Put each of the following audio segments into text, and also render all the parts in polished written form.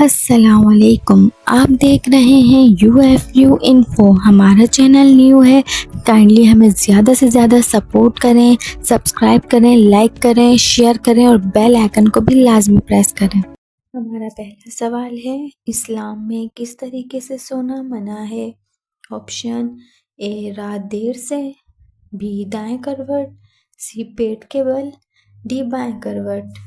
अस्सलामुअलैकुम। आप देख रहे हैं UFU इन्फो। हमारा चैनल न्यू है, काइंडली हमें ज़्यादा से ज़्यादा सपोर्ट करें, सब्सक्राइब करें, लाइक करें, शेयर करें और बेल आइकन को भी लाजमी प्रेस करें। हमारा पहला सवाल है, इस्लाम में किस तरीके से सोना मना है? ऑप्शन ए रात देर से, बी दाएं करवट, सी पेट के बल, डी बाएं करवट।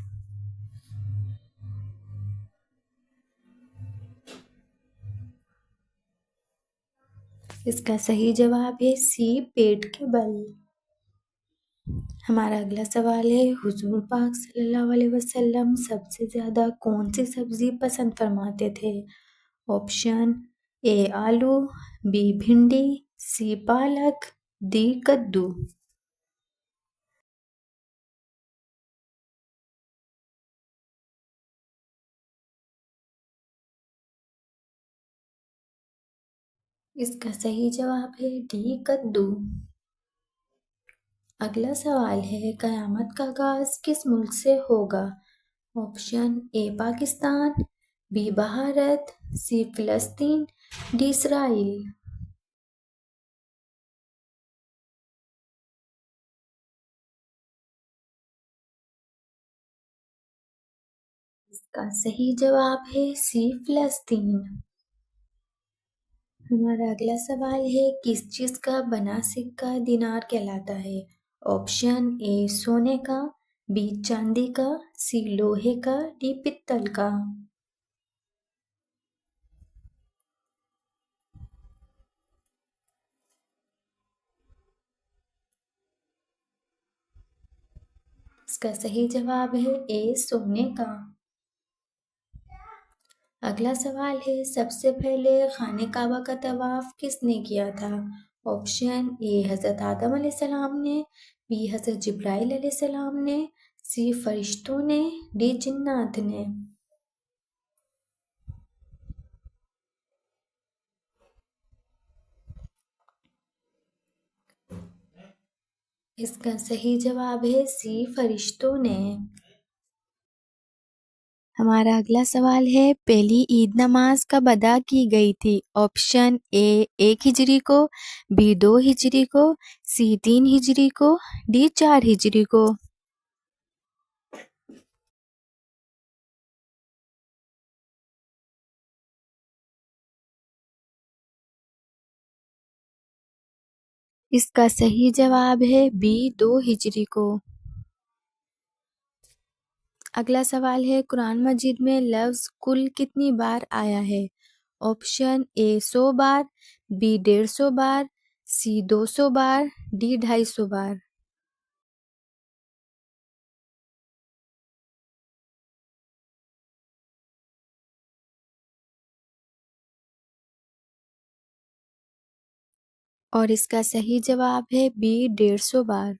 इसका सही जवाब है सी पेट के बल। हमारा अगला सवाल है, हुजूर पाक सल्लल्लाहु अलैहि वसल्लम सबसे ज़्यादा कौन सी सब्ज़ी पसंद फरमाते थे? ऑप्शन ए आलू, बी भिंडी, सी पालक, डी कद्दू। इसका सही जवाब है डी कद्दू। अगला सवाल है, क़यामत का आगाज़ किस मुल्क से होगा? Option A Pakistan, B Bharat, C फ़लस्तीन, डी इसराइल। इसका सही जवाब है सी फ़लस्तीन। हमारा अगला सवाल है, किस चीज़ का बना सिक्का दिनार कहलाता है? ऑप्शन ए सोने का, बी चांदी का, सी लोहे का, डी पित्तल का। इसका सही जवाब है ए सोने का। अगला सवाल है, सबसे पहले खाने काबा का तवाफ किसने किया था? ऑप्शन ए हज़रत आदम अलैहिस्सलाम ने, बी हज़रत जिब्राइल अलैहिस्सलाम ने, सी फरिश्तों ने, डी जिन्नात ने। इसका सही जवाब है सी फरिश्तों ने। हमारा अगला सवाल है, पहली ईद नमाज कब अदा की गई थी? ऑप्शन ए 1 हिजरी को, बी 2 हिजरी को, सी 3 हिजरी को, डी 4 हिजरी को। इसका सही जवाब है बी 2 हिजरी को। अगला सवाल है, कुरान मजीद में लफ्ज़ कुल कितनी बार आया है? ऑप्शन ए 100 बार, बी 150 बार, सी 200 बार, डी 250 बार। और इसका सही जवाब है बी 150 बार।